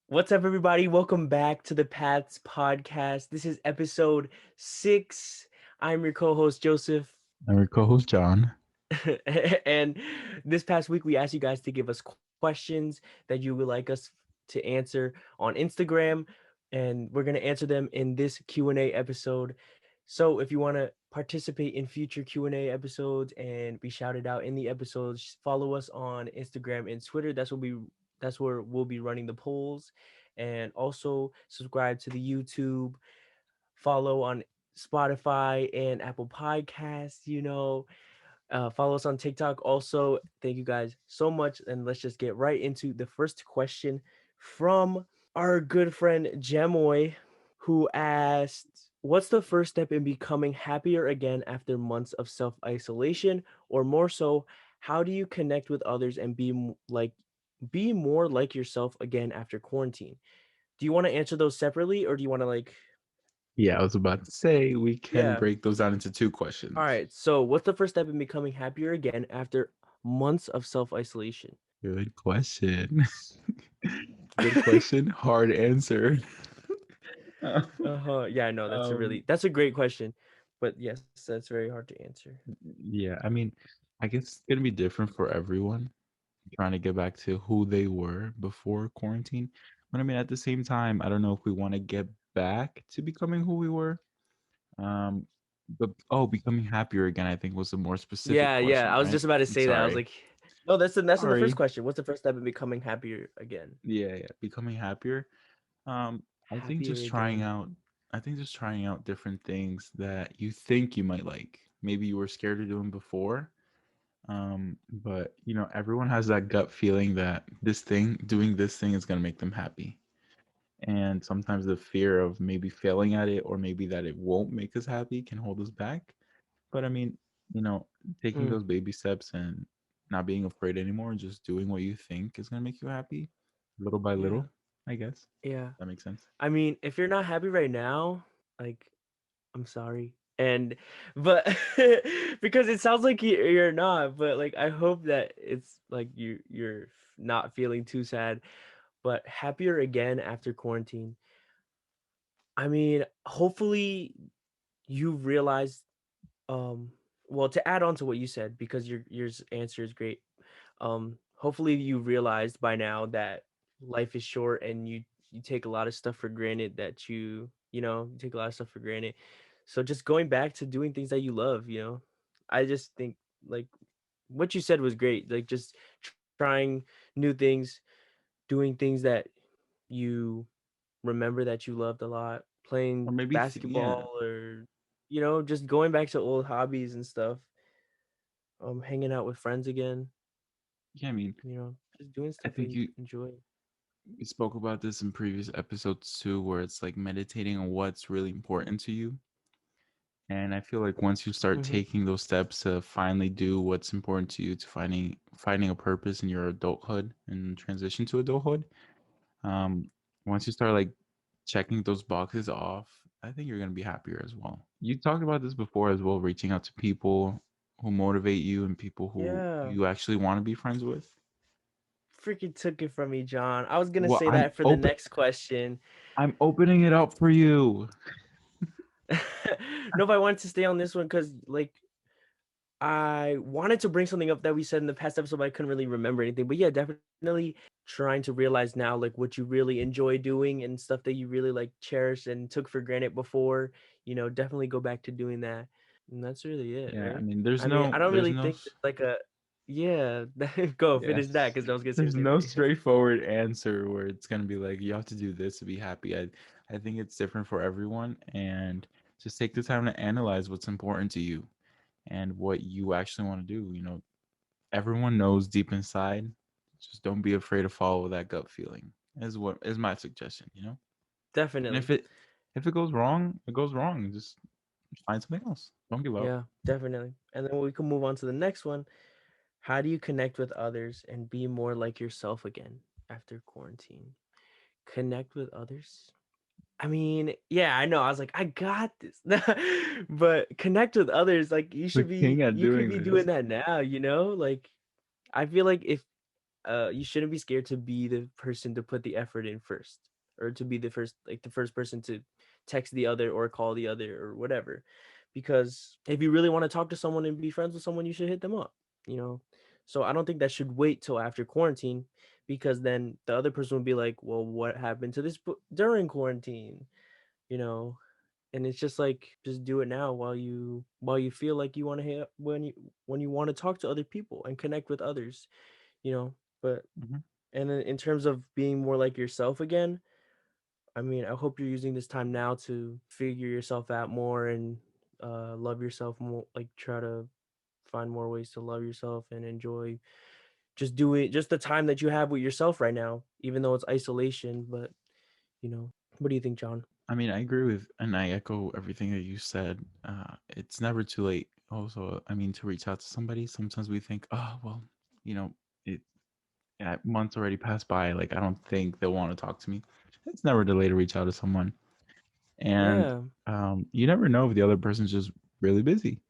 What's up, everybody? Welcome back to the Paths Podcast. This is episode 6. I'm your co host, Joseph. I'm your co-host John. And this past week, we asked you guys to give us questions that you would like us to answer on Instagram. And we're going to answer them in this Q&A episode. So if you want to participate in future Q&A episodes and be shouted out in the episodes, follow us on Instagram and Twitter. That's where we'll be running the polls. And also subscribe to the YouTube, follow on Spotify and Apple Podcasts, follow us on TikTok. Also, thank you guys so much. And let's just get right into the first question from our good friend Jemoy, who asked, what's the first step in becoming happier again after months of self isolation? Or more so, how do you connect with others and be more like yourself again after quarantine? Do you want to answer those separately, or do you want to Yeah, I was about to say we can yeah. break those down into two All questions. right. So, what's the first step in becoming happier again after months of self isolation? Good question. Good question. Hard answer. Uh-huh. Yeah, I know um, that's a great question. But yes, that's very hard to answer. yeah, I guess it's gonna be different for everyone. Trying to get back to who they were before quarantine. But at the same time, I don't know if we want to get back to becoming who we were. Um, but becoming happier again, I think was a more specific Yeah. question, I was right? just about to I'm say that. I was sorry. like, no, that's in the first Sorry. question. What's the first step in becoming happier again? Yeah, becoming happier. I think Happier just trying again. out different things that you think you might like. Maybe you were scared of doing before. But everyone has that gut feeling that doing this thing is gonna make them happy. And sometimes the fear of maybe failing at it or maybe that it won't make us happy can hold us back. But you know, taking Mm, those baby steps and not being afraid anymore and just doing what you think is gonna make you happy, little by yeah. little, I guess. Yeah. That makes sense. I mean, if you're not happy right now, like, I'm sorry. And but because it sounds like you're not, but like I hope that it's like you're not feeling too sad, but happier again after quarantine. I mean, hopefully you realize well, to add on to what you said, because your answer is great. Hopefully you realized by now that life is short and you take a lot of stuff for granted, that you take a lot of stuff for granted. So just going back to doing things that you love, I just think, like, what you said was great. Like, just trying new things, doing things that you remember that you loved a lot, Or playing maybe yeah. basketball, or just going back to old hobbies and stuff, hanging out with friends again, Yeah, just doing I stuff that think you you enjoy. we spoke about this in previous episodes too, where it's like meditating on what's really important to you. And I feel like once you start Hmm. taking those steps to finally do what's important to you, to finding a purpose in your adulthood and transition to adulthood, um, once you start like checking those boxes off, I think you're gonna be happier as well. You talked about this before as well, reaching out to people who motivate you and people who Yeah, you actually want to be friends with. freaking took it from me, John. I was gonna Well, say that for the next question. I'm opening it up for you. No, but I wanted to stay on this one because, like, I wanted to bring something up that we said in the past episode, but I couldn't really remember anything. But yeah, definitely trying to realize now, like, what you really enjoy doing and stuff that you really like cherished and took for granted before. Definitely go back to doing that. And that's really it, Yeah, right? there's I mean, I don't there's really no think there's like a yeah. Go yeah, finish that, because I was gonna say the there's same no thing. straightforward answer where it's gonna be like you have to do this to be happy. I think it's different for everyone, and just take the time to analyze what's important to you and what you actually want to do. Everyone knows deep inside. Just don't be afraid to follow that gut feeling. Is what is my suggestion. And Definitely. if it goes wrong, it goes wrong. Just find something else. Don't give up. Yeah, definitely. And then we can move on to the next one. How do you connect with others and be more like yourself again after quarantine? Connect with others? I mean, yeah, I know. I was like, I got this. But connect with others, like, The king at you could doing be doing this. that now, Like, I feel like if you shouldn't be scared to be the person to put the effort in first, or to be the first person to text the other or call the other or whatever. Because if you really want to talk to someone and be friends with someone, you should hit them up, you know. So I don't think that should wait till after quarantine, because then the other person will be like, well, what happened to this during quarantine, you know? And it's just like, just do it now while you feel like you want to hit, when you want to talk to other people and connect with others, you know. But Mhm. and then in terms of being more like yourself again, I mean, I hope you're using this time now to figure yourself out more and love yourself more, like try to find more ways to love yourself and enjoy just the time that you have with yourself right now, even though it's isolation. But you know, what do you think, John? I mean, I agree with, and I echo everything that you said. It's never too late. Also, I mean, to reach out to somebody. Sometimes we think, oh, well, you know, it months already passed by. Like, I don't think they'll want to talk to me. It's never too late to reach out to someone, and Yeah. you never know if the other person's just really busy.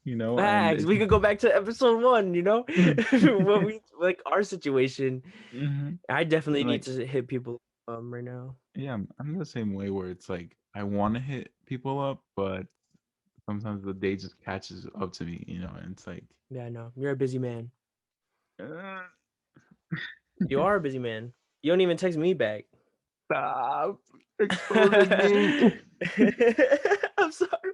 You know, and Facts. We could go back to episode one, you know, what we like our situation. Mhm. I definitely And need like, to hit people right now. yeah, I'm the same way where it's like I want to hit people up, but sometimes the day just catches up to me, you know, and it's like, Yeah, I know. You're a busy man. uh, You are a busy man. You don't even text me back. stop exposing me. I'm sorry.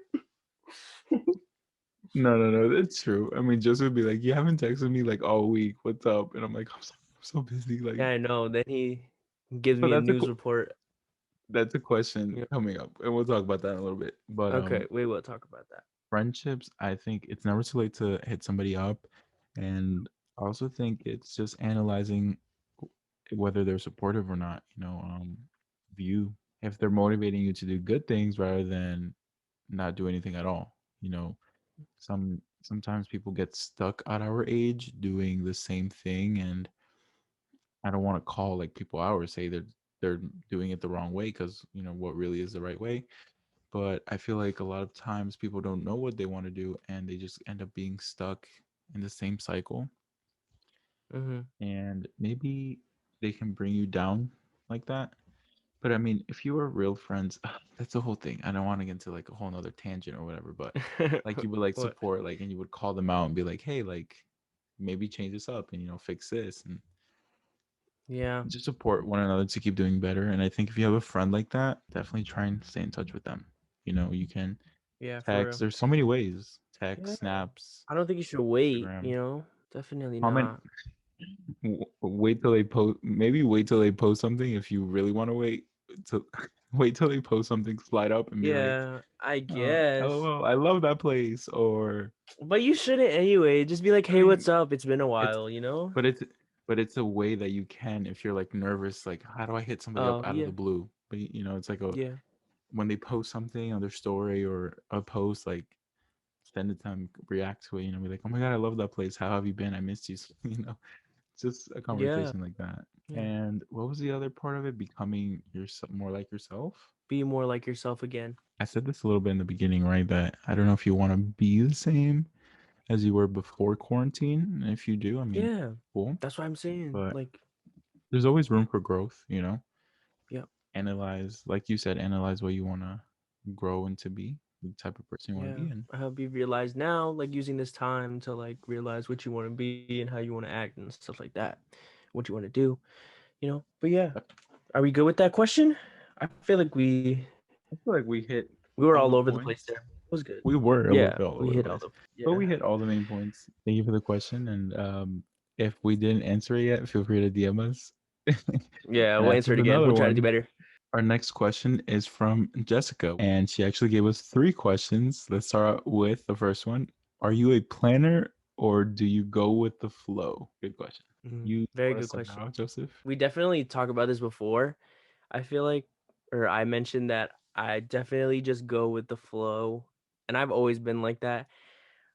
No, no, no, that's true. I mean, Joseph would be like, "You haven't texted me like all week. What's up?" And I'm like, I'm so busy." Like, Yeah, I know. Then he gives so me a news report. that's a question Yeah. coming up, and we'll talk about that in a little bit. But Okay, we will talk about that. friendships, I think it's never too late to hit somebody up, and I also think it's just analyzing whether they're supportive or not. You know, view if they're motivating you to do good things rather than not do anything at all. You know, sometimes people get stuck at our age doing the same thing, and I don't want to call like people out or say they're doing it the wrong way, because you know what really is the right way. But I feel like a lot of times people don't know what they want to do, and they just end up being stuck in the same cycle, Mm-hmm. and maybe they can bring you down like that. But I mean, if you were real friends, that's the whole thing. I don't want to get into like a whole nother tangent or whatever, but like you would like What? support, like, and you would call them out and be like, hey, like maybe change this up and, you know, fix this, and Yeah. just support one another to keep doing better. And I think if you have a friend like that, definitely try and stay in touch with them. You know, you can Yeah, for text. real. There's so many ways: Yeah. text, snaps, I don't think you should wait, Instagram, you know? Definitely comment. not. Wait till they post. Maybe wait till they post something if you really want to wait. To wait till they post something, slide up and be like, Yeah, I guess. LOL, I love that place. Or But you shouldn't anyway. Just be like, I "Hey, mean, what's up? It's been a it's while," you know? but it's but it's a way that you can, if you're like nervous, like how do I hit somebody up Oh, out of the yeah. blue? But you know, it's like a Yeah. when they post something on their story or a post, like spend the time, react to it, you know, be like, oh my god, I love that place. How have you been? I missed you. You know, just a Yeah. conversation like that. Yeah. And what was the other part of it? Becoming yourself, more like yourself. Be more like yourself again. I said this a little bit in the beginning, right? That I don't know if you want to be the same as you were before quarantine. And if you do, I mean, Yeah. cool. That's what I'm saying. But Like, there's always room for growth, you know? yeah. Analyze, like you said, analyze what you want to grow into be, the type of person you want to Yeah. be in. I hope you realize now, like using this time to like realize what you want to be and how you want to act and stuff like that. What you want to do, you know? But yeah. Are we good with that question? I feel like I feel like we hit we were all all the over the place there. points. It was good. We were a little Yeah. bit all We over the hit all place, the but yeah. we hit all the main points. Thank you for the question. And if we didn't answer it yet, feel free to DM us Yeah, and we'll ask answer us it again. another We'll try to do one. better. Our next question is from Jessica, and she actually gave us three questions. Let's start out with the first one. Are you a planner or do you go with the flow? Good question. You Very want to good start question. out, Joseph? We definitely talked about this before. I feel like, or I mentioned that I definitely just go with the flow, and I've always been like that.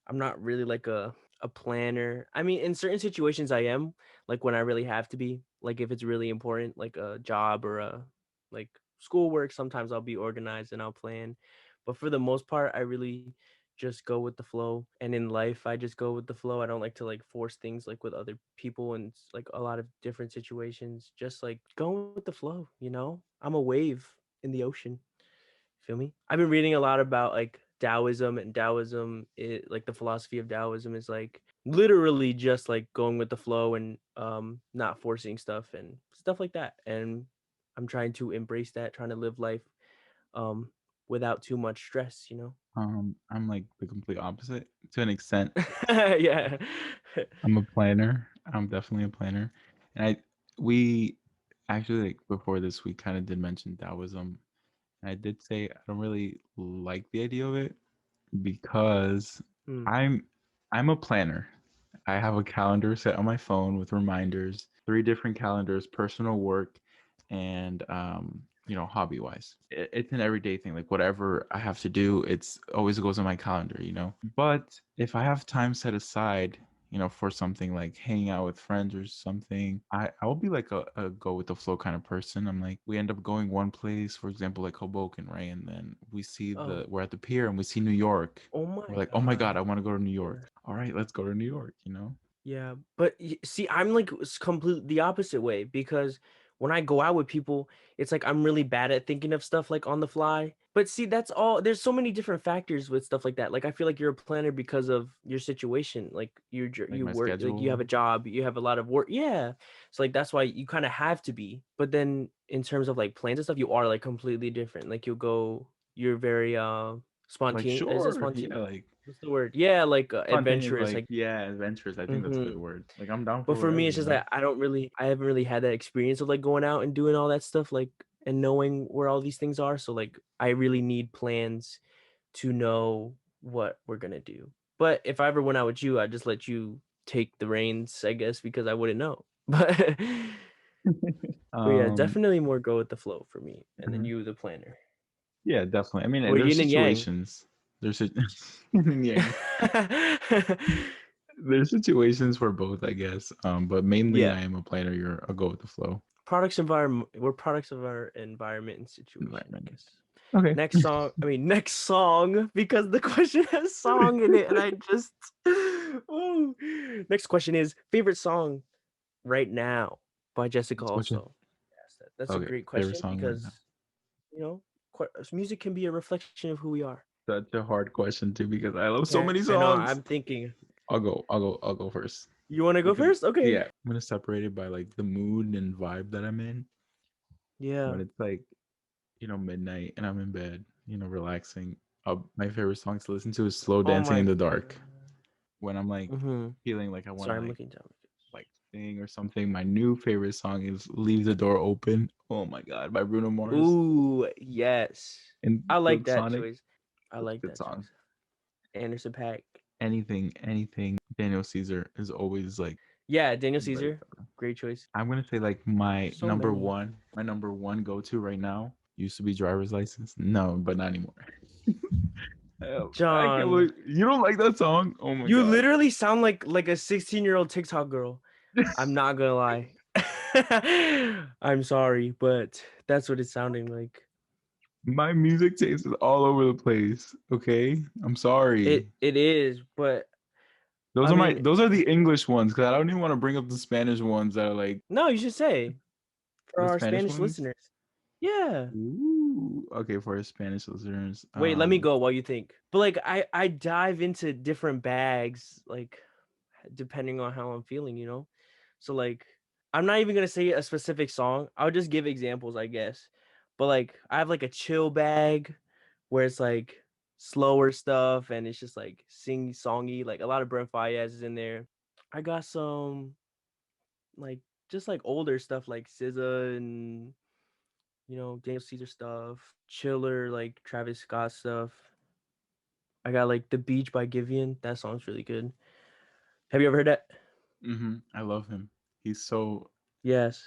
I'm not really like a planner. I mean, in certain situations I am, like when I really have to be, like if it's really important, like a job or a like schoolwork, sometimes I'll be organized and I'll plan. But for the most part, I really just go with the flow. And in life, I just go with the flow. I don't like to like force things like with other people and like a lot of different situations. Just like going with the flow, you know? I'm a wave in the ocean. Feel me? I've been reading a lot about like Taoism, and Taoism, like the philosophy of Taoism is like literally just like going with the flow and not forcing stuff and stuff like that. And I'm trying to embrace that, trying to live life um without too much stress, you know? I'm like the complete opposite to an extent. Yeah. I'm a planner. I'm definitely a planner. And we actually, like, before this, we kind of did mention Taoism. And I did say I don't really like the idea of it because Mm. I'm I'm a planner. I have a calendar set on my phone with reminders, three different calendars, personal work and hobby wise. It's an everyday thing. Like whatever I have to do, it's always goes on my calendar. But if I have time set aside, for something like hanging out with friends or something, I will be like a go with the flow kind of person. I'm like, we end up going one place, for example, like Hoboken, right? And then Oh, we're at the pier and we see New York. oh my We're like, oh my God, God. I want to go to New Yeah. York. All right, let's go to New York. Yeah, but see, I'm like completely the opposite way because when I go out with people, it's like I'm really bad at thinking of stuff like on the fly. But see, that's all. There's so many different factors with stuff like that. Like I feel like you're a planner because of your situation. Like Like you my work, like you have a schedule. job, you have a lot of work. Yeah, so like that's why you kind of have to be. But then in terms of like plans and stuff, you are like completely different. Like you'll go, you're very Like, spontaneous. Is it sure. Yeah, spontaneous? like What's the word? Yeah, like spontaneous, adventurous. like, Like. yeah, adventures. I think that's a Mhm. good word. Like, I'm down But for for me, whatever, it's just that I haven't really had that experience of like going out and doing all that stuff, like and knowing where all these things are. So like I really need plans to know what we're gonna do. But if I ever went out with you, I'd just let you take the reins, I guess, because I wouldn't know. But yeah, Um, definitely more go with the flow for me, and then mhm. you the planner. Yeah, definitely. I mean, Or there's yin and yang. situations. There's a yeah. There's situations for both, I guess. But mainly Yeah. I am a planner. You're a go with the flow We're products of our environment and situation, I environment. guess. Okay. Next song, because the question has song in it, and I just oh. Next question is favorite song right now by Jessica Next question. also. Yes, that's a Okay, great favorite question song right because now. you know music can be a reflection of who we are. Such a hard question too because I love so Yeah, many I know. songs. I'm thinking. I'll go first. You want to go Because first? Okay. yeah, I'm gonna separate it by like the mood and vibe that I'm in. Yeah. When it's like, midnight and I'm in bed, relaxing. My favorite song to listen to is Slow Oh Dancing my in the God. Dark. When I'm like Mm-hmm. feeling like I want to Sorry, I'm looking down. like sing or something, my new favorite song is Leave the Door Open. Oh my God, by Bruno Mars Ooh, yes. and I like Silk that Sonic. choice. I Such a like good that choice. song. Anderson .Paak. Anything Daniel Caesar is always like Yeah, Daniel very Caesar. Great choice. I'm gonna say like So many. my number one go to right now used to be driver's license. No, but not anymore. I can't John, believe you don't like that song. Oh my you God. literally sound like a 16-year-old TikTok girl. I'm not gonna lie. I'm sorry, but that's what it's sounding like. My music taste is all over the place. Okay, I'm sorry. It is, but I mean, Those are the English ones because I don't even want to bring up the Spanish ones that are like no, you should say for the our Spanish Spanish ones. listeners. Yeah. Ooh, okay, for our Spanish listeners. Wait, let me go while you think. But like I dive into different bags like depending on how I'm feeling, you know? So like I'm not even going to say a specific song. I'll just give examples, I guess. But like I have like a chill bag where it's like slower stuff and it's just like sing songy, like a lot of Brent Fayez is in there. I got some like just like older stuff like SZA and Daniel Caesar stuff, chiller like Travis Scott stuff. I got like The Beach by Giveon. That song's really good. Have you ever heard that? I love him. He's so Yes.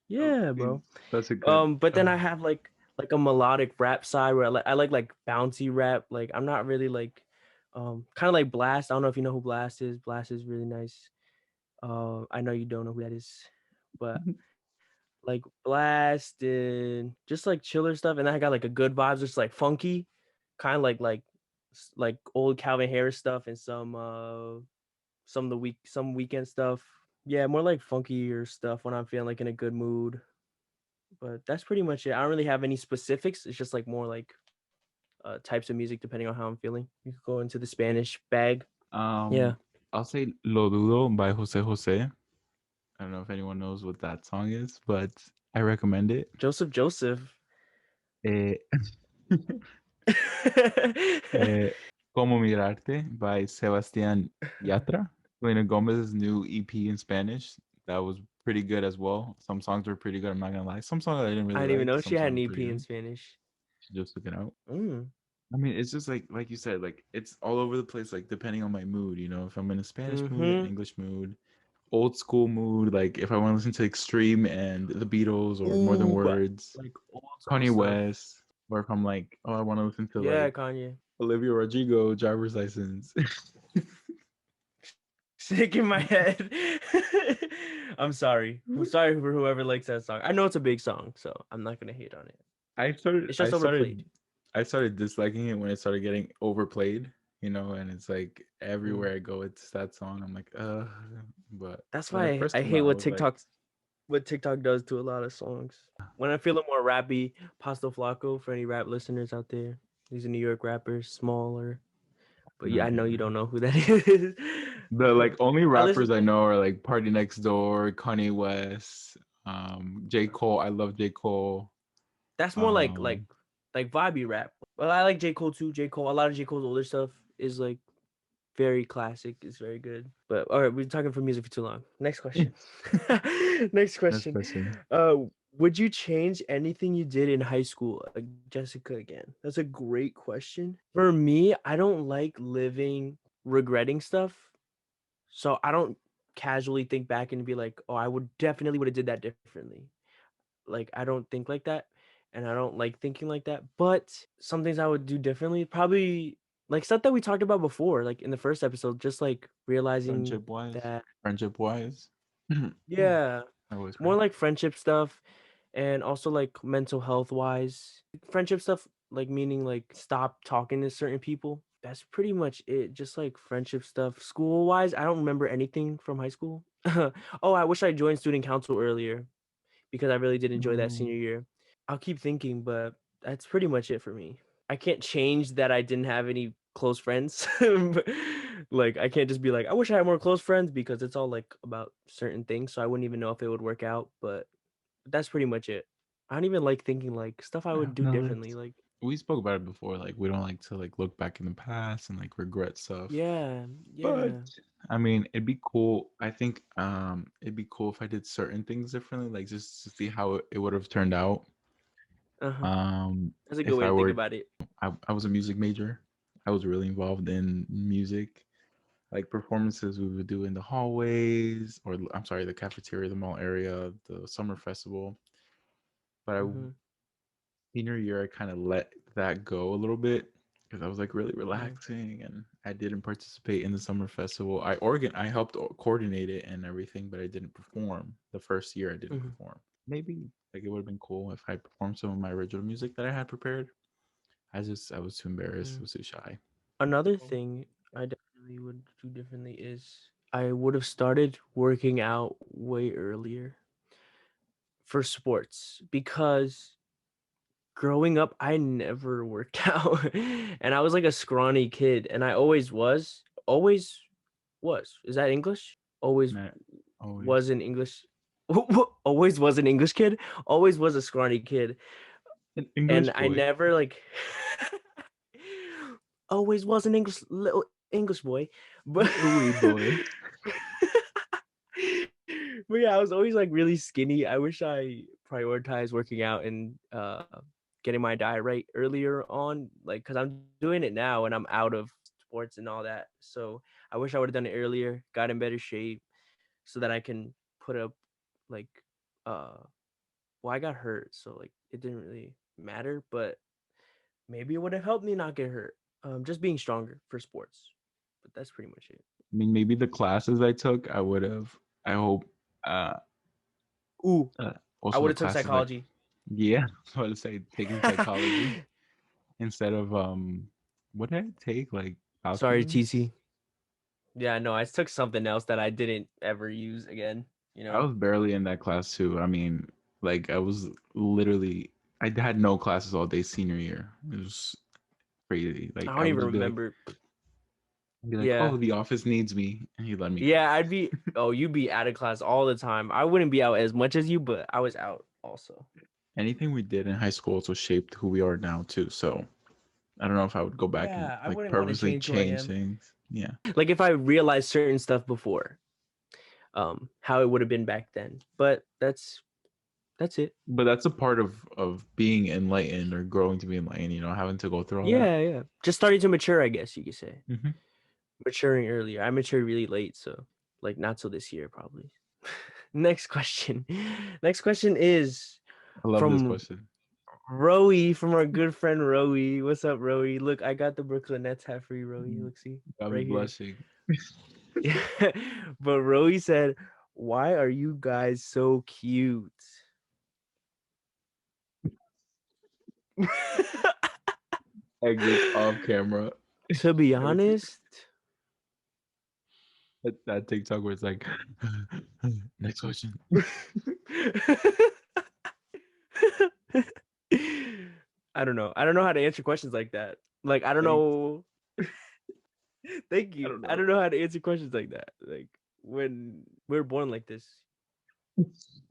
Yeah, he's bro. such a good. But then I have like a melodic rap side where I like bouncy rap. Like I'm not really like kind of like Blast. I don't know if you know who Blast is. Blast is really nice. I know you don't know who that is, but like Blast and just like chiller stuff. And then I got like a good vibes, just like funky, kind of like like old Calvin Harris stuff and some of the some weekend stuff. Yeah, more like funkier stuff when I'm feeling like in a good mood. But that's pretty much it. I don't really have any specifics. It's just like more like types of music depending on how I'm feeling. You could go into the Spanish bag. Yeah, Um, I'll say Lo Dudo by Jose Jose. I don't know if anyone knows what that song is, but I recommend it. Joseph Joseph. Eh, eh, Como Mirarte by Sebastián Yatra. Selena Gomez's new EP in Spanish. That was pretty good as well. Some songs were pretty good. I'm not gonna lie. Some songs I didn't I really didn't even like. know she Some had songs an were pretty EP in good. Spanish. Should just look it out. Mm. I mean, it's just like you said, like it's all over the place, like depending on my mood, you know, if I'm in a Spanish mood, an Mm-hmm. English mood, old school mood, like if I want to listen to Extreme and the Beatles or More Than Ooh, Words, like old school Kanye stuff. West, or if I'm like, oh, I want to listen to Yeah, like Kanye. Olivia Rodrigo, Driver's License. Sick in my head. I'm sorry. I'm sorry for whoever likes that song. I know it's a big song, so I'm not gonna hate on it. I started It's I just overplayed. started I started disliking it when it started getting overplayed, you know, and it's like Mm. everywhere I go, it's that song. I'm like, but That's when it why first I came hate out, I was like, what TikTok does to a lot of songs. When I'm feeling more rappy, Pasto Flaco for any rap listeners out there. He's a New York rapper, smaller. But no yeah, I know you idea. don't know who that is. The like only I listen. rappers I know are like Party Next Door, Kanye West, J. Cole. I love J. Cole. That's more Um, like vibey rap. Well, I like J Cole too. J Cole. A lot of J Cole's older stuff is like very classic. It's very good. But all right, we're talking for music for too long. Next question. Next next question. question. Uh, would you change anything you did in high school? Jessica again. That's a great question. For me, I don't like living regretting stuff. So I don't casually think back and be like, oh, I would have did that differently. Like I don't think like that, and I don't like thinking like that. But some things I would do differently, probably like stuff that we talked about before, like in the first episode, just like realizing Friendship wise, that friendship wise, yeah, I always more right. like friendship stuff and also like mental health wise. Friendship stuff like meaning like stop talking to certain people. That's pretty much it. Just like friendship stuff. School wise, I don't remember anything from high school. Oh, I wish I joined student council earlier because I really did enjoy that senior No, year. I'll keep thinking, but that's pretty much it for me. I can't change that I didn't have any close friends. Like I can't just be like, I wish I had more close friends because it's all like about certain things. So I wouldn't even know if it would work out. But that's pretty much it. I don't even like thinking like stuff I yeah, would do no, differently. that's Like, we spoke about it before. Like we don't like to like look back in the past and like regret stuff. yeah, But yeah, I mean, it'd be cool. I think it'd be cool if I did certain things differently, like just to see how it would have turned out. uh-huh. Um, That's a good if way I to think were, about it. I was a music major. I was really involved in music, like performances we would do in the hallways, or I'm sorry, the cafeteria, the mall area, the summer festival. But I Mm-hmm, senior year, I kind of let that go a little bit because I was like really mm-hmm, relaxing and I didn't participate in the summer festival. I helped coordinate it and everything, but I didn't perform. The first year I didn't mm-hmm, perform. Maybe like it would have been cool if I performed some of my original music that I had prepared. I was too embarrassed. mm-hmm. I was too shy. Another thing I definitely would do differently is I would have started working out way earlier for sports because growing up I never worked out and I was like a scrawny kid and I always was. Is that English? Always Not always was an English always was an English kid, always was a scrawny kid an and English I boy, never like always was an English little English boy, but little wee boy. but yeah, I was always like really skinny. I wish I prioritized working out and getting my diet right earlier on, like because I'm doing it now and I'm out of sports and all that. So I wish I would have done it earlier, got in better shape, so that I can put up like uh well I got hurt, so like it didn't really matter, but maybe it would have helped me not get hurt. Just being stronger for sports. But that's pretty much it. I mean, maybe the classes I took, I would have. I hope. Uh, Ooh, I Also would the have took classes like, psychology. yeah, I was about to say taking psychology instead of What did I take? Like Sorry, calculus? TC. Yeah, no, I took something else that I didn't ever use again. I was barely in that class too. I mean, like I was literally I had no classes all day senior year. It was crazy. I Like I don't would even just remember. be like, Yeah. oh, the office needs me, and he let me go. Yeah, you'd be out of class all the time. I wouldn't be out as much as you, but I was out also. Anything we did in high school also shaped who we are now too. So I don't know if I would go back and Yeah, I like wouldn't want to purposely change who I change am. things. Yeah. Like if I realized certain stuff before, how it would have been back then. But that's it. But that's a part of being enlightened or growing to be enlightened, having to go through all that. Yeah, yeah. Just starting to mature, I guess you could say. Hmm. Maturing earlier. I matured really late, so like not till this year probably. Next question. Next question is I love this from question. Roey, from our good friend Roey. What's up, Roey? Look, I got the Brooklyn Nets hat for you, Roey. Look, see Got me right here. blushing. But Roey said, "Why are you guys so cute?" Exits off camera. To be Ever see honest, that TikTok where it's like, next question. I don't know. I don't know how to answer questions like that. Like I don't Thanks. know. Thank I you. don't I know. don't know how to answer questions like that. Like when we're born like this.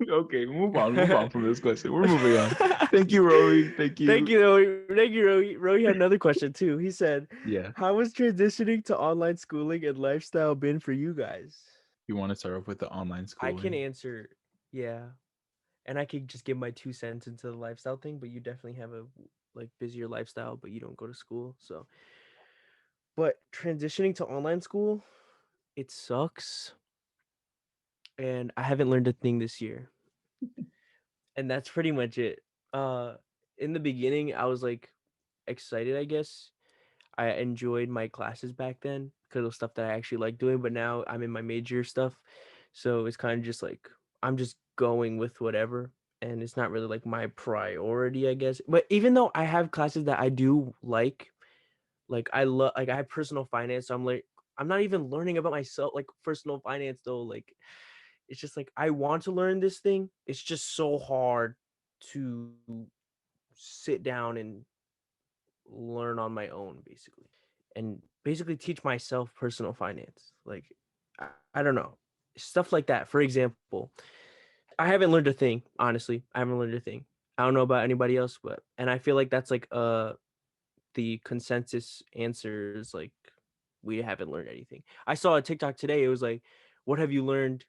Okay, move on. Move on from this question. We're moving on. Thank you, Rory. Thank Thank you. you, Roy. Thank you, Roy. Roy had another question too. He said, Yeah. "How has transitioning to online schooling and lifestyle been for you guys?" You want to start off with the online I can schooling? answer, yeah, and I could just give my 2 cents into the lifestyle thing. But you definitely have a like busier lifestyle, but you don't go to school. So, but transitioning to online school, it sucks, and I haven't learned a thing this year, and that's pretty much it. Uh, in the beginning, I was like excited, I guess. I enjoyed my classes back then because of stuff that I actually like doing, but now I'm in my major stuff. So it's kind of just like I'm just going with whatever and it's not really like my priority, I guess. But even though I have classes that I do like I love like I have personal finance, so I'm like I'm not even learning about myself like personal finance though. Like it's just like I want to learn this thing. It's just so hard to sit down and learn on my own basically and basically teach myself personal finance like I don't know stuff like that. For example, I haven't learned a thing, honestly. I haven't learned a thing. I don't know about anybody else, but and I feel like that's like the consensus answers like we haven't learned anything. I saw a TikTok today. It was like, what have you learned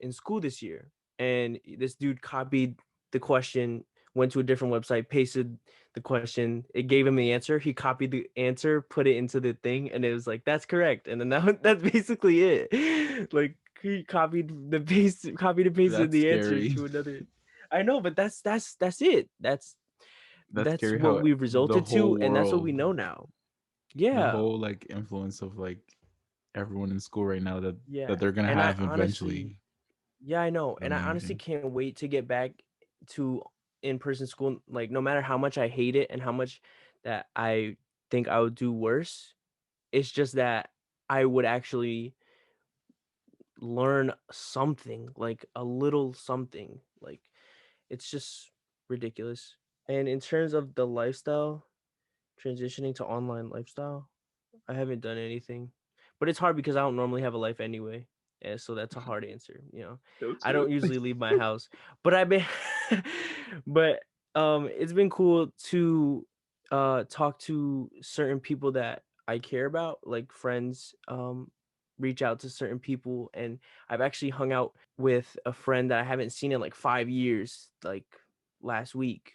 in school this year? And this dude copied the question, went to a different website, pasted the question, it gave him the answer. He copied the answer, put it into the thing, and it was like, that's correct. And then that's basically it. Like he copied and pasted That's the answer scary. to another. I know, but that's it. That's That's scary what how we've the resulted whole to, and that's what we world, know now. the Yeah. whole like influence of like everyone in school right now that Yeah. they're gonna And I have honestly, eventually. yeah, I know. And I honestly Amazing. can't wait to get back to in-person school. Like no matter how much I hate it and how much that I think I would do worse, it's just that I would actually learn something, like a little something. Like it's just ridiculous. And in terms of the lifestyle, transitioning to online lifestyle, I haven't done anything, but it's hard because I don't normally have a life anyway. Yeah, so that's a hard answer. Don't I you? don't usually leave my house, but I've been, but it's been cool to talk to certain people that I care about, like friends. Reach out to certain people, and I've actually hung out with a friend that I haven't seen in like 5 years, like last week,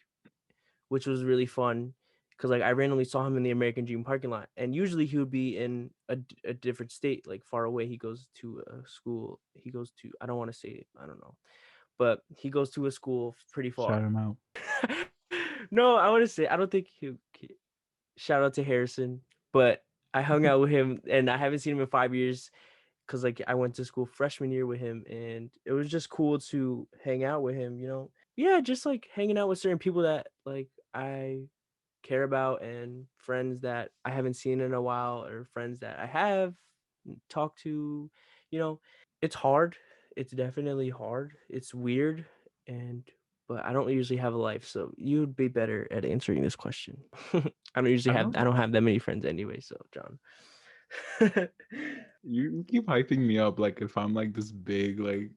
which was really fun because like I randomly saw him in the American Dream parking lot, and usually he would be in a different state, like far away. He goes to a school. He goes to I don't want to say it. I don't know, but he goes to a school pretty Shout far. him out. No, I want to say I don't think shout out to Harrison, but I hung out with him, and I haven't seen him in 5 years because like I went to school freshman year with him, and it was just cool to hang out with him. Yeah, just like hanging out with certain people that like I care about, and friends that I haven't seen in a while, or friends that I have talked to. You know, it's hard. It's definitely hard. It's weird, and but I don't usually have a life, so you'd be better at answering this question. I don't I know. don't have that many friends anyway, so John. You keep hyping me up like if I'm like this big like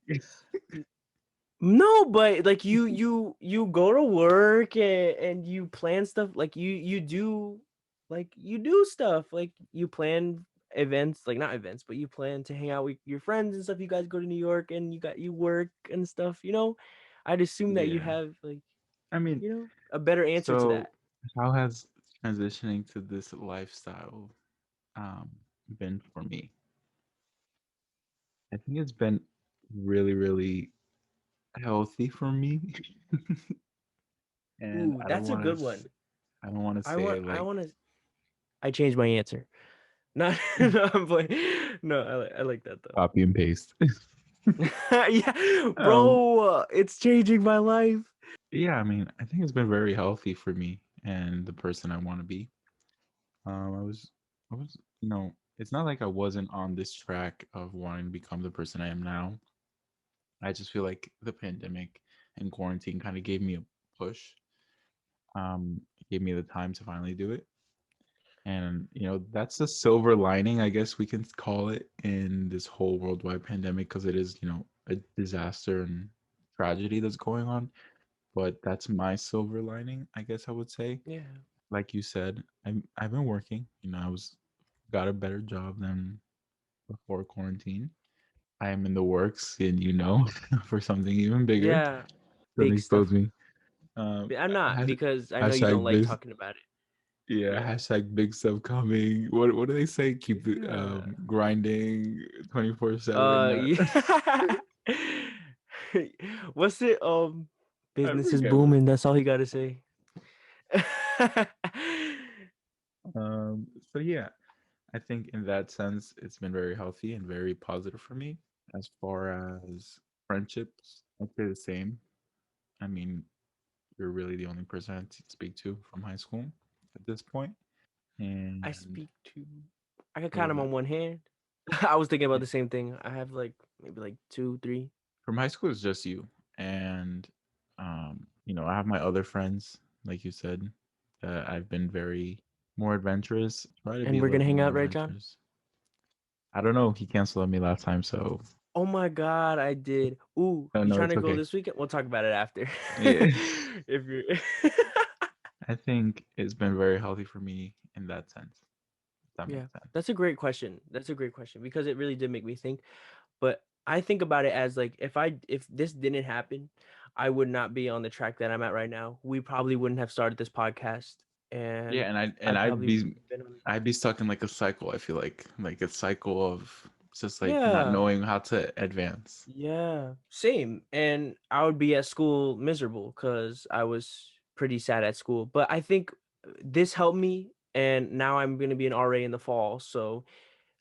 No, but like you go to work, and you plan stuff, like you do, like you do stuff, like you plan events, like not events, but you plan to hang out with your friends and stuff. You guys go to New York, and you work and stuff, you know. I'd assume that you yeah. have, like, I mean, a better answer to so that. how has transitioning to this lifestyle um been for me? I think it's been really, really healthy for me. And Ooh, that's a good one. I don't want to I say want it I like want to I changed my answer. Not no, I'm playing. No, I like that though. copy and paste. Yeah, um bro, it's changing my life. yeah, I mean, I think it's been very healthy for me and the person I want to be. I was, it's not like I wasn't on this track of wanting to become the person I am now. I just feel like the pandemic and quarantine kind of gave me a push. Gave me the time to finally do it. And that's a silver lining, I guess we can call it, in this whole worldwide pandemic, because it is, a disaster and tragedy that's going on. But that's my silver lining, I guess I would say. Yeah. Like you said, I've been working. I was got a better job than before quarantine. I am in the works, and for something even bigger. Yeah. Don't Big expose stuff. me. I'm not, Has, because I know you don't hashtag like big, talking about it. yeah. Yeah. Hashtag big stuff coming. What do they say? Keep it Yeah. grinding 24/7. Yeah. What's it? I Business is forget. What, booming. That's all you gotta say. so yeah, I think in that sense, it's been very healthy and very positive for me. As far as friendships, I'd say the same. I mean, you're really the only person I speak to from high school at this point. I And speak to. I can what count was them that? on one hand. I was thinking about Yeah. the same thing. I have like maybe like two, three. From high school, it's just you. And, I have my other friends, like you said, that I've been very more adventurous. Try to be And a we're little gonna bit hang more out, right, John? adventurous. I don't know. He canceled on me last time, so Oh my God, I did. Ooh, no, you no, trying it's to go okay. this weekend? We'll talk about it after. Yeah. If you're I think it's been very healthy for me in that sense. If that Yeah, makes sense. that's a great question. That's a great question, because it really did make me think. But I think about it as like, if this didn't happen, I would not be on the track that I'm at right now. We probably wouldn't have started this podcast, and Yeah, and I I and I'd probably be wouldn't have been on. I'd be stuck in like a cycle. I feel like a cycle of just like not Yeah, knowing how to advance. yeah, same. And I would be at school miserable because I was pretty sad at school. But I think this helped me, and now I'm gonna be an RA in the fall, so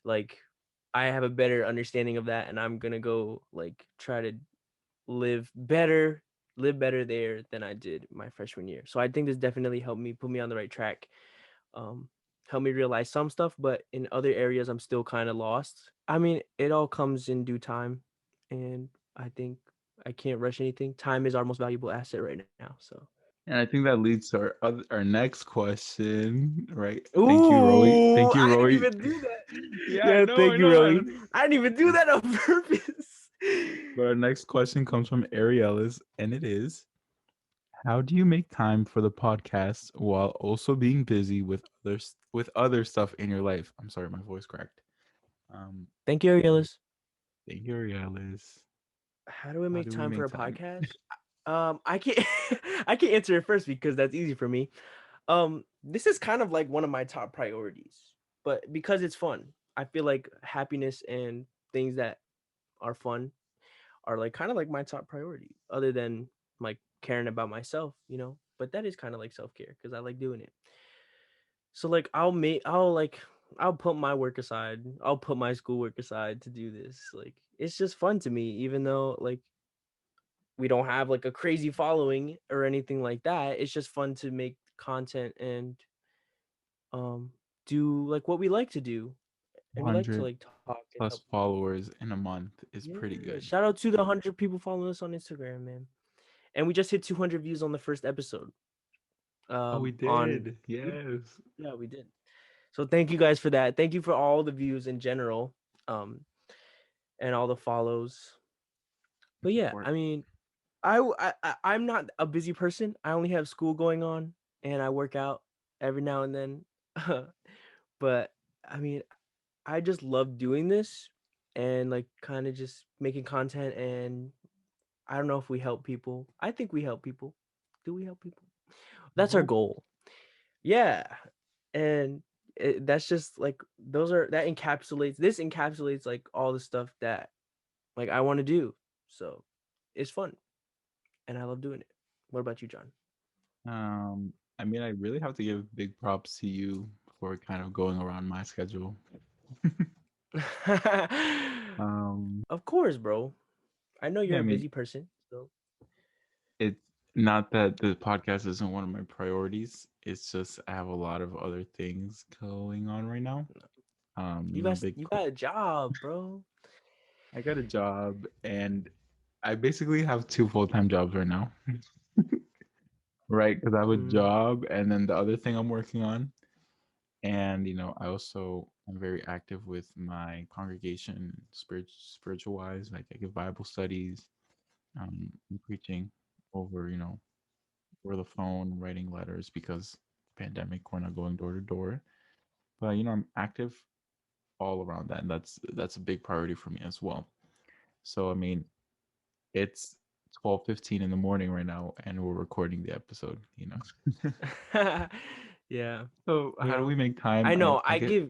like I have a better understanding of that, and I'm gonna go like try to live better, live better there than I did my freshman year. So I think this definitely helped me, put me on the right track. Um, help me realize some stuff, but in other areas I'm still kind of lost. I mean, it all comes in due time, and I think I can't rush anything. Time is our most valuable asset right now. So. And I think that leads to our next question, right? Thank you, Roy. Ooh, Thank you, I didn't Roy. even do that. Yeah, Yeah, I thank you, know. Roey. I didn't even do that on purpose. But our next question comes from Arielis, and it is: how do you make time for the podcast while also being busy with other stuff in your life? I'm sorry, my voice cracked. Um, Thank you, Arielis. thank you, Arielis. How do I How make do we time for make a time? podcast? I can't I can answer it first because that's easy for me. This is kind of like one of my top priorities, but because it's fun, I feel like happiness and things that are fun are like kind of like my top priority, other than like caring about myself, you know. But that is kind of like self care because I like doing it. So like I'll put my work aside. I'll put my schoolwork aside to do this. Like it's just fun to me, even though like we don't have like a crazy following or anything like that. It's just fun to make content and um do like what we like to do, and we like to 100 like talk and help plus people. followers in a month is pretty Yeah, good. shout out to the 100 people following us on Instagram, man. And we just hit 200 views on the first episode. Oh, we On did. YouTube. Yes. Yeah, we did. So thank you guys for that. Thank you for all the views in general, um, and all the follows. But yeah, Support. I mean, I'm not a busy person. I only have school going on, and I work out every now and then. But I mean, I just love doing this and like kind of just making content. And I don't know if we help people. I think we help people. Do we help people? I That's our hope. goal. Yeah. And that's just like this encapsulates like all the stuff that like I want to do. So it's fun and I love doing it. What about you, John? I mean, I really have to give big props to you for kind of going around my schedule. Um, Of course, bro. I know yeah, you're I a mean, busy person. So it's not that the podcast isn't one of my priorities. It's just I have a lot of other things going on right now. Big. you got a job, bro. I got a job, and I basically have two full-time jobs right now, right? Because I have a Mm-hmm. job, and then the other thing I'm working on, and I also am very active with my congregation, spiritual wise. Like I give Bible studies, I'm preaching over, over the phone, writing letters because pandemic, we're not going door to door. But I'm active all around that, and that's a big priority for me as well. So I mean, it's 12:15 in the morning right now, and we're recording the episode. Yeah. So You how do we know, make time? I I know. I I get. give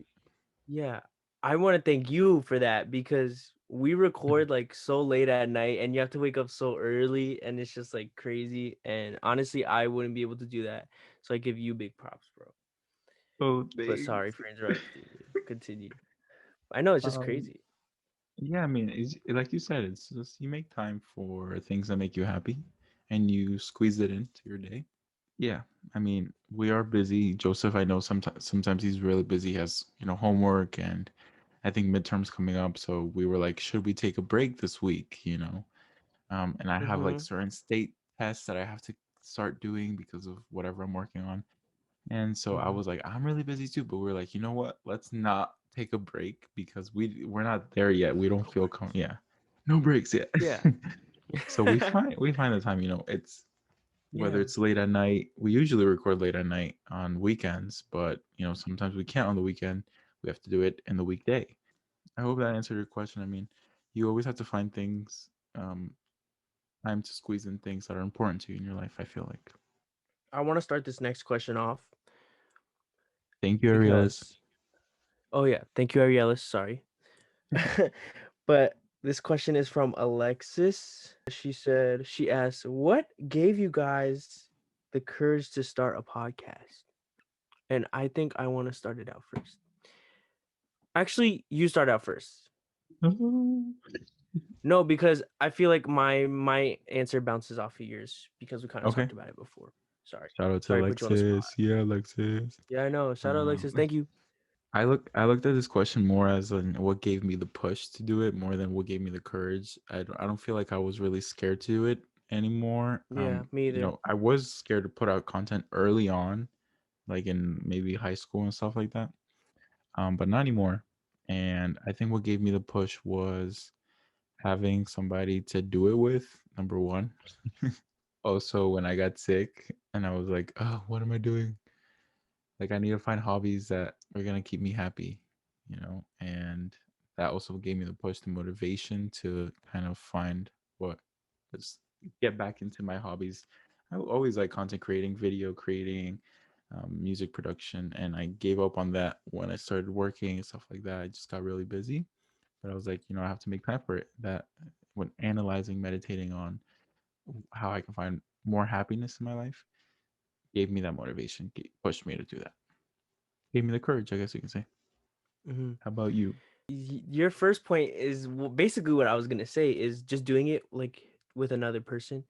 Yeah. I want to thank you for that because we record like so late at night and you have to wake up so early and it's just like crazy. And honestly, I wouldn't be able to do that. So I give you big props, bro. Oh, But sorry thanks. for interrupting you. Continue. I know it's just um crazy. Yeah, I mean, like you said, it's just you make time for things that make you happy and you squeeze it into your day. Yeah, I mean, we are busy. Joseph, I know sometimes he's really busy. He has, homework and I think midterms coming up. So we were like, should we take a break this week? And I have like Mm-hmm. certain state tests that I have to start doing because of whatever I'm working on. And so I Mm-hmm. was like, I'm really busy too, but we're like, you know what? Let's not take a break because we're not there yet. We don't feel yeah. No breaks yet. Yeah. So we find the time, it's whether Yeah. it's late at night. We usually record late at night on weekends, but sometimes we can't on the weekend. We have to do it in the weekday. I hope that answered your question. I mean, you always have to find things, time to squeeze in things that are important to you in your life, I feel like. I want to start this next question off Thank you, Arielis. because, oh, yeah. Thank you, Arielis. Sorry. But this question is from Alexis. She asked, "What gave you guys the courage to start a podcast?" And I think I want to start it out first. Actually, you start out first. No, because I feel like my answer bounces off of yours because we kind of Okay. talked about it before. Sorry. Shout out to Sorry to put you on the spot. Alexis. Yeah, Alexis. Yeah, I know. Shout out Um, Alexis. Thank you. I looked at this question more as in what gave me the push to do it more than what gave me the courage. I don't feel like I was really scared to do it anymore. Yeah, me either. I was scared to put out content early on, like in maybe high school and stuff like that. But not anymore. And I think what gave me the push was having somebody to do it with, number one. Also, when I got sick and I was like, oh, what am I doing? Like I need to find hobbies that are gonna keep me happy. And that also gave me the push, the motivation to kind of find what let's get back into my hobbies. I always like content creating, video creating, music production, and I gave up on that when I started working and stuff like that. I just got really busy, but I was like, I have to make time for it. That when analyzing, meditating on how I can find more happiness in my life, gave me that motivation, pushed me to do that, gave me the courage, I guess you can say. Hmm. How about you? Your first point is basically what I was gonna say is just doing it like with another person.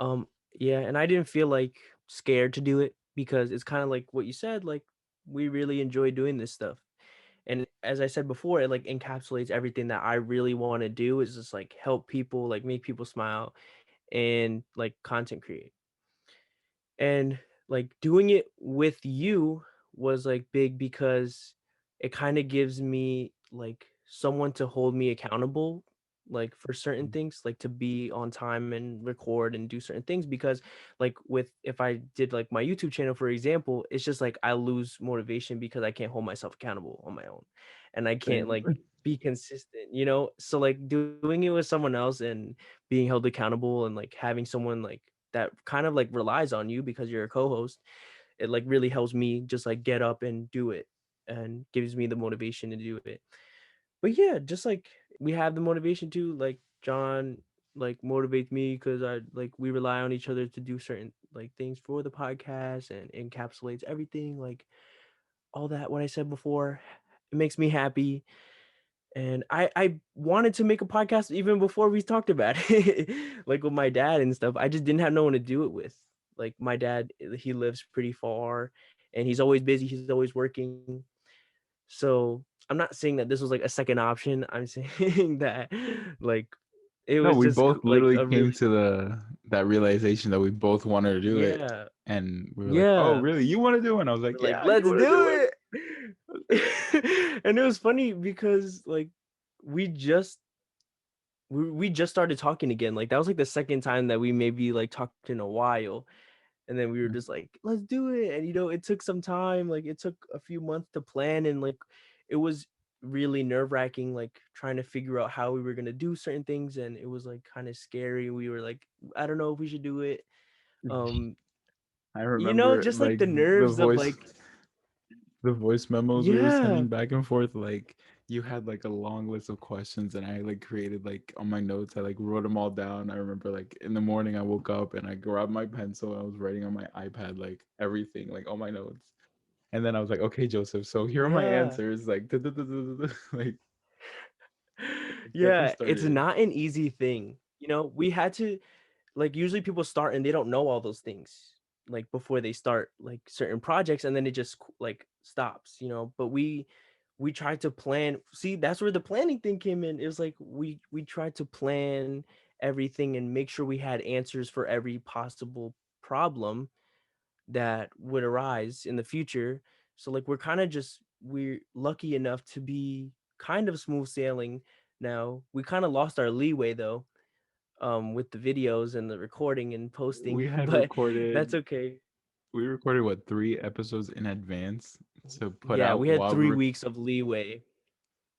Um, yeah, and I didn't feel like scared to do it because it's kind of like what you said, like we really enjoy doing this stuff. And as I said before, it like encapsulates everything that I really want to do is just like help people, like make people smile and like content create. And like doing it with you was like big because it kind of gives me like someone to hold me accountable, like for certain things, like to be on time and record and do certain things. Because like with if I did like my YouTube channel for example, it's just like I lose motivation because I can't hold myself accountable on my own, and I can't Same. like be consistent, you know. So like doing it with someone else and being held accountable and like having someone like that kind of like relies on you because you're a co-host, it like really helps me just like get up and do it and gives me the motivation to do it. But yeah, just like we have the motivation to like John like motivates me because I like we rely on each other to do certain like things for the podcast and encapsulates everything like all that what I said before. It makes me happy, and I wanted to make a podcast even before we talked about it, like with my dad and stuff. I just didn't have no one to do it with. Like my dad, he lives pretty far, and he's always busy. He's always working. So I'm not saying that this was like a second option. I'm saying that like it No, was we just both like literally a really came to the that realization that we both wanted to do it, yeah and we were like, "Oh, yeah. really? You want to do it?" And I was like, We're like "Yeah, you let's want to do do it. And it was funny because like we just we just started talking again. Like that was like the second time that we maybe like talked in a while. And then we were it." just like, let's do it. And you know, it took some time. Like it took a few months to plan, and like it was really nerve-wracking, like trying to figure out how we were gonna do certain things. And it was like kind of scary. We were like, I don't know if we should do it. Um, I you know, remember just like like the nerves of like, the voice memos we were yeah, sending back and forth. Like you had like a long list of questions, and I like created like on my notes. I like wrote them all down. I remember like in the morning I woke up and I grabbed my pencil. And I was writing on my iPad like everything, like all my notes. And then I was like, okay, Joseph. So here are my yeah. answers. Like, like get me Yeah, it's started. not an easy thing. You know, we had to like usually people start and they don't know all those things like before they start like certain projects, and then it just like stops, you know. But we tried to plan. See, that's where the planning thing came in. It was like we tried to plan everything and make sure we had answers for every possible problem that would arise in the future. So like we're lucky enough to be kind of smooth sailing now. We kind of lost our leeway though, with the videos and the recording and posting, We had but that's recorded okay. we recorded what 3 episodes in advance to put Yeah, we out had while 3 weeks of leeway,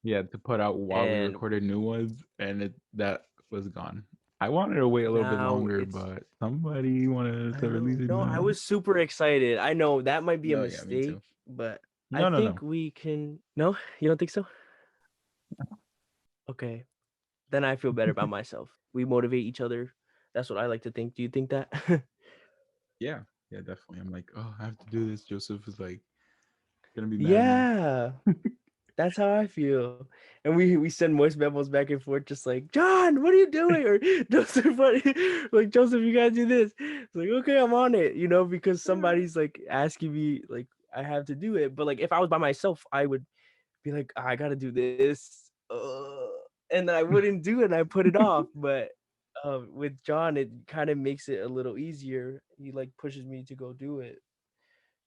yeah, to put out while we and recorded new ones, and it that was gone. I wanted to wait a little bit now longer, it's but somebody wanted I to release know. it No, I now. was super excited. I know that might be a No, yeah, me mistake, too. but I No, no, think no. we can. No, you don't think so? Okay, then I feel better about myself. We motivate each other. That's what I like to think. Do you think that? Yeah, yeah, definitely. I'm like, oh, I have to do this. Joseph is like gonna be mad at me. Yeah. That's how I feel. And we send voice memos back and forth, just like, John, what are you doing? Or Joseph, what like Joseph, you gotta do this. It's like, okay, I'm on it, you know, because somebody's like asking me, like, I have to do it. But like if I was by myself, I would be like, I gotta do this. And then I wouldn't do it and I put it off. But with John, it kind of makes it a little easier. He like pushes me to go do it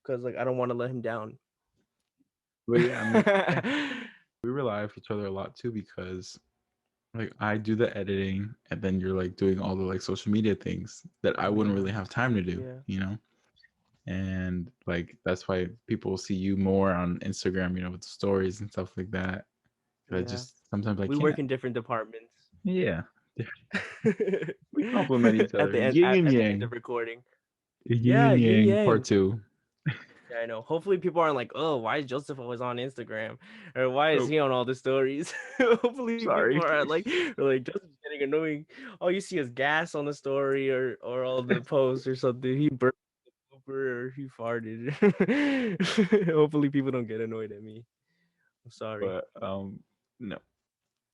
because like I don't want to let him down. But yeah, I mean, we rely on each other a lot too because like I do the editing, and then you're like doing all the like social media things that I Oh wouldn't yeah. really have time to do, Yeah. you know? And like that's why people see you more on Instagram, you know, with stories and stuff like that. I Yeah. just sometimes I We work can't. in different departments. Yeah. We complement each At other. the end Yin and at the end of yang. recording. Yin Yeah, and yin yang part yang. two. Yeah, I know. Hopefully people aren't like, oh, why is Joseph always on Instagram? Or why is Oh, he on all the stories? Hopefully people sorry. are like Joseph's getting annoying. All you see is gas on the story or all the posts or something. He burped or he farted. Hopefully people don't get annoyed at me. I'm sorry. But no.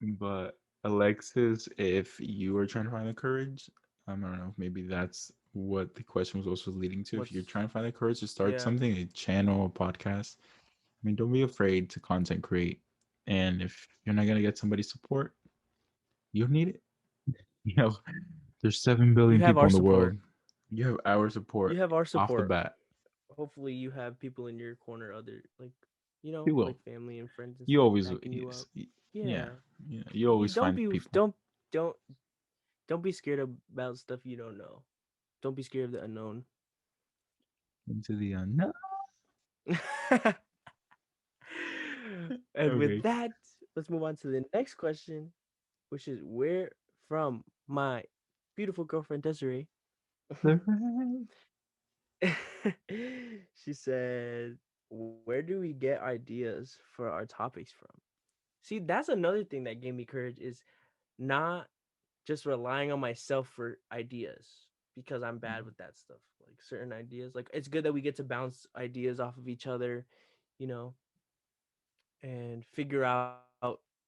But Alexis, if you are trying to find the courage, I don't know, maybe that's what the question was also leading to. If you're What's trying to find the courage to start yeah. something, a channel, a podcast, I mean, don't be afraid to content create. And if you're not gonna get somebody's support, you don't need it. You know, there's 7 billion You have people our in the world. support. You have our You support have our off the support. bat. Hopefully you have people in your corner, other like You like will. family and friends and You stuff always, backing you yes, up. yeah, Yeah. yeah. You You always don't find be people don't don't be scared about stuff you don't know. Don't be scared of the unknown. into the unknown. And with Okay. that, let's move on to the next question, which is where from my beautiful girlfriend Desiree. She said, "Where do we get ideas for our topics from?" See, that's another thing that gave me courage is not just relying on myself for ideas because I'm bad with that stuff. Like certain ideas, like it's good that we get to bounce ideas off of each other, you know, and figure out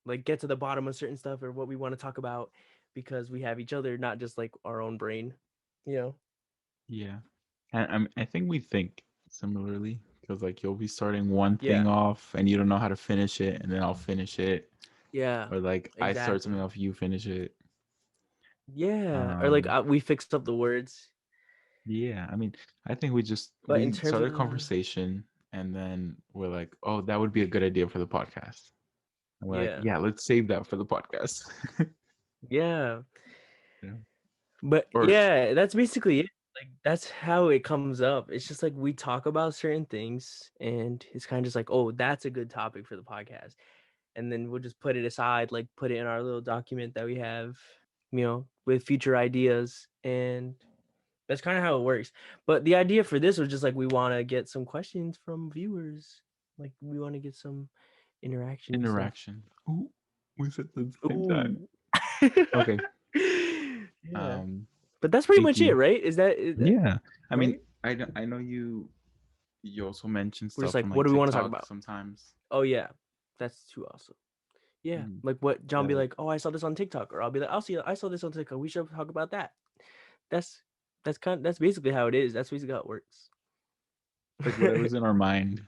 like get to the bottom of certain stuff or what we want to talk about because we have each other, not just like our own brain, you know. Yeah. And I think we think similarly because like you'll be starting one Yeah. thing off and you don't know how to finish it, and then I'll finish it, Yeah. or like I start something Exactly. off, you finish it. Yeah. Or like Um, we fixed up the words. yeah, I mean, I think But in we terms started a of conversation and then we're like, oh, that would be a good idea for the podcast. And we're like, yeah. yeah, let's save that for the podcast. Yeah. Yeah. But Or yeah, that's basically it. Like that's how it comes up. It's just like we talk about certain things and it's kind of just like, oh, that's a good topic for the podcast. And then we'll just put it aside, like put it in our little document that we have, with future ideas. And that's kind of how it works. But the idea for this was just like we want to get some questions from viewers. Like we want to get some interaction and stuff. interaction. Ooh, we said it at the same time. Ooh. Okay. Yeah. Um, But that's pretty thank much it, you. right? Is that Yeah. I mean, right? I know you also mention We're just stuff like, on what like do we want to talk TikTok about? sometimes. Oh yeah, that's too awesome. Yeah, Mm, like what John be that like, oh, I saw this on TikTok, or I'll be like, I saw this on TikTok. We should talk about that. That's that's basically how it is. That's basically how it works. like whatever's in our mind.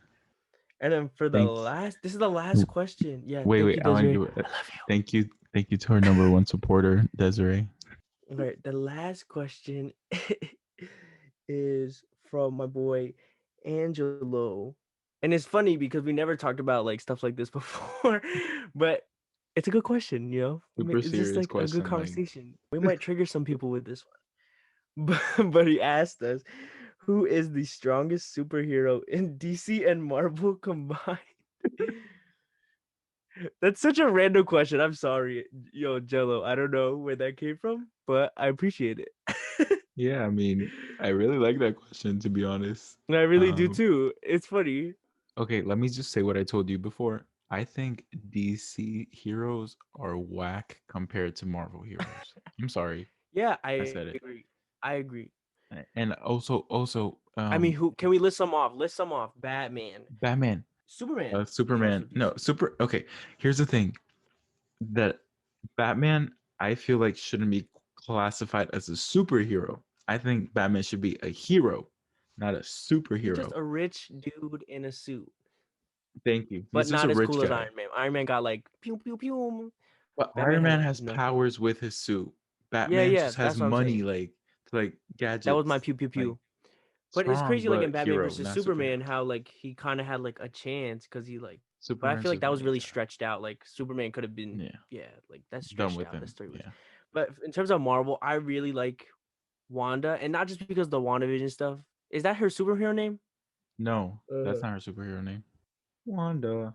And then for the Thank this is the last question. Yeah, wait, thank you, I want to Desiree. give it. I love you. Thank you to our number one supporter, Desiree. All right, the last question is from my boy Angelo. And it's funny because we never talked about like stuff like this before, but it's a good question, Super It's just serious like a good question. Like, conversation. We might trigger some people with this one. But he asked us, who is the strongest superhero in DC and Marvel combined? That's such a random question. I'm sorry, Jello. I don't know where that came from, but I appreciate it. yeah, I mean, I really like that question to be honest. I really do Um, too. It's funny. okay, let me just say what I told you before. I think DC heroes are whack compared to Marvel heroes. I'm sorry, Yeah, I I said it. agree. I agree. And also, I mean, who can we list some off? List some off. Batman, Batman, Superman. He's also Superman. No, DC. super. Okay, here's the thing: that Batman, I feel like shouldn't be classified as a superhero. I think Batman should be a hero, not a He's just superhero. a rich dude in a suit, Thank you. but He's just not a as rich cool as guy. Iron Man. Iron Man got like pew pew pew. But Batman Iron has Man like has nothing. powers with his suit. Yeah, Batman yeah, just has that's what I'm money, saying. like to like That was my gadgets, pew pew like pew. But it's strong crazy, like in but Batman hero, versus not Superman, superhero. how like he kind of had like a chance because he like. But I Superman feel like just that was really yeah, stretched out. Like Superman could have been, yeah, yeah, like that's done stretched with out. That him. story was. Yeah. But in terms of Marvel, I really like Wanda, and not just because the WandaVision stuff. Is that her superhero name? No, that's Uh, not her superhero name. Wanda.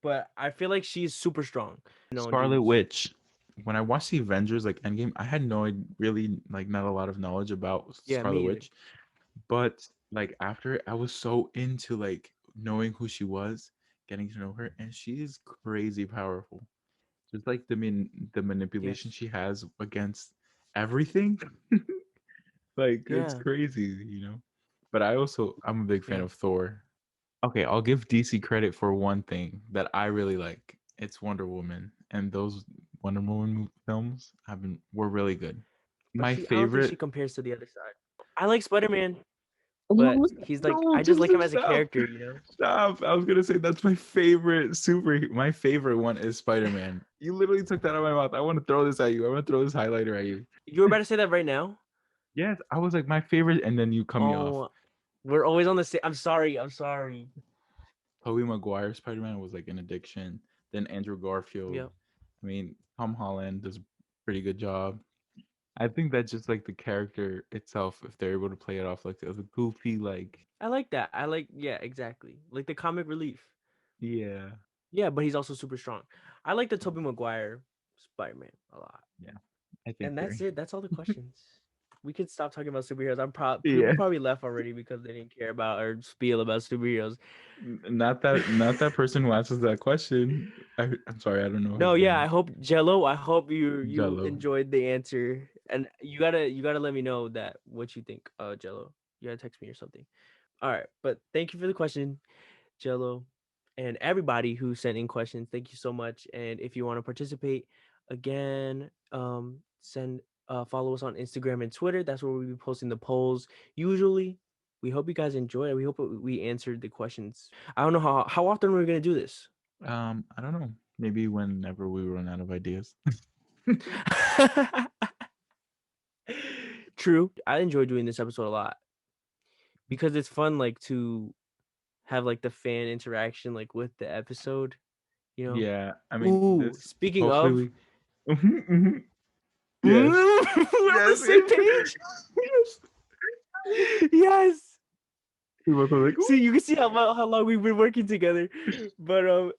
but I feel like she's super strong. On Scarlet dudes. Witch. When I watched the Avengers like Endgame, I had really like not a lot of knowledge about Yeah, Scarlet me either. Witch, but like after it, I was so into like knowing who she was, getting to know her, and she is crazy powerful. Just like the manipulation Yes. she has against everything, like it's Yeah. crazy, But I'm a big fan Yeah. of Thor. Okay, I'll give DC credit for one thing that I really like. It's Wonder Woman, and those Wonder Woman films were really good. But My I don't think she favorite, compares to the other side. I like Spider-Man, but Oh, he's like no, I just like him Joseph, as a stop. character, you know. Stop. I was gonna say that's my favorite my favorite one is Spider-Man. You literally took that out of my mouth. I want to throw this at you. I want to throw this highlighter at you. You were about to say that right now? Yes, I was like my favorite, and then you cut me off. Oh, we're always on the same. I'm sorry. I'm sorry. Tobey Maguire Spider-Man was like an addiction. Then Andrew Garfield. Yep. I mean, Tom Holland does a pretty good job. I think that's just like the character itself, if they're able to play it off like as a goofy, like I like that. I like, yeah, exactly. Like the comic relief. yeah, Yeah, but he's also super strong. I like the Tobey Maguire Spider-Man a lot. yeah. I think And they're that's it. That's all the questions. We could stop talking about superheroes. yeah. People probably left already because they didn't care about or spiel about superheroes. Not that person who answers that question. I'm sorry, I don't know No, his yeah, I name. hope Jello. I hope you Jello. enjoyed the answer, and you gotta let me know that what you think, Jello. You gotta text me or something. All right, but thank you for the question, Jello, and everybody who sent in questions. Thank you so much. And if you want to participate again, send follow us on Instagram and Twitter. That's where we'll be posting the polls. Usually, we hope you guys enjoy it. We hope we answered the questions. I don't know how often we're gonna do this. I don't know. Maybe whenever we run out of ideas. True. I enjoy doing this episode a lot because it's fun, like to have like the fan interaction, like with the episode. You know. Yeah, I mean Ooh, this. speaking Hopefully of, we. Mhm, mhm. Yes, we're on the yes, same page. yes. Yes. We both were like, See, you can see how long we've been working together, but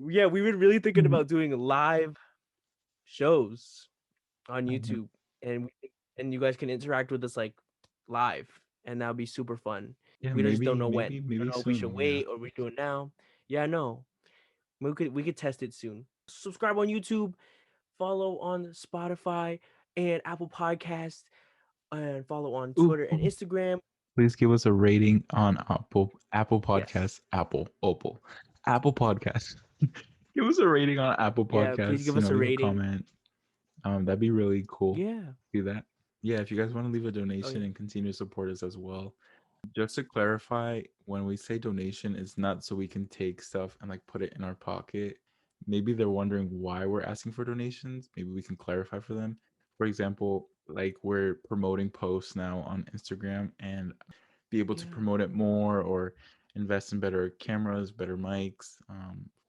yeah, we've been really thinking "Ooh." about doing live shows on Mhm. YouTube, and you guys can interact with us like live, and that'll be super fun. Yeah, We just don't maybe, know when. maybe, We don't maybe know if we should soon. Yeah. wait or we do it now. Yeah, no, we could test it soon. Subscribe on YouTube, follow on Spotify and Apple Podcasts, and follow on Ooh, Twitter and ooh. Instagram. Please give us a rating on Apple Yes. Podcasts, Apple Podcasts. Give us a rating on Apple Yeah, please Podcasts. give us a Leave a rating. comment. That'd be really cool. Yeah. Do that. Yeah, if you guys want to leave a Oh donation yeah. and continue to support us as well. Just to clarify, when we say donation, it's not so we can take stuff and like put it in our pocket. Maybe they're wondering why we're asking for donations. Maybe we can clarify for them. For example, like we're promoting posts now on Instagram and be able to Yeah. promote it more or invest in better cameras, better mics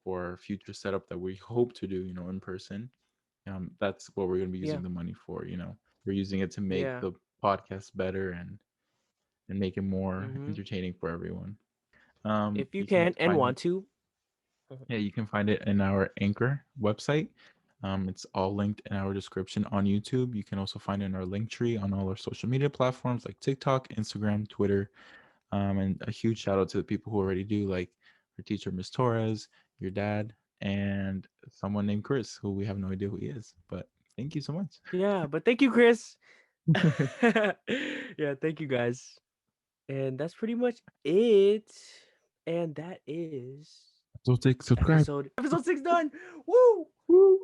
for our future setup that we hope to do, in person. That's what we're going to be using Yeah. the money for. We're using it to make Yeah. the podcast better and make it more Mhm. entertaining for everyone. If you You can can and find want to. Mhm. Yeah, you can find it in our Anchor website. It's all linked in our description on YouTube. You can also find it in our link tree on all our social media platforms like TikTok, Instagram, Twitter. And a huge shout out to the people who already do, like our teacher, Miss Torres, your dad, and someone named Chris, who we have no idea who he is. But thank you so much. Yeah, but thank you, Chris. Yeah, thank you guys. And that's pretty much it. And that is So take subscribe. episode 6 done. Woo! Woo!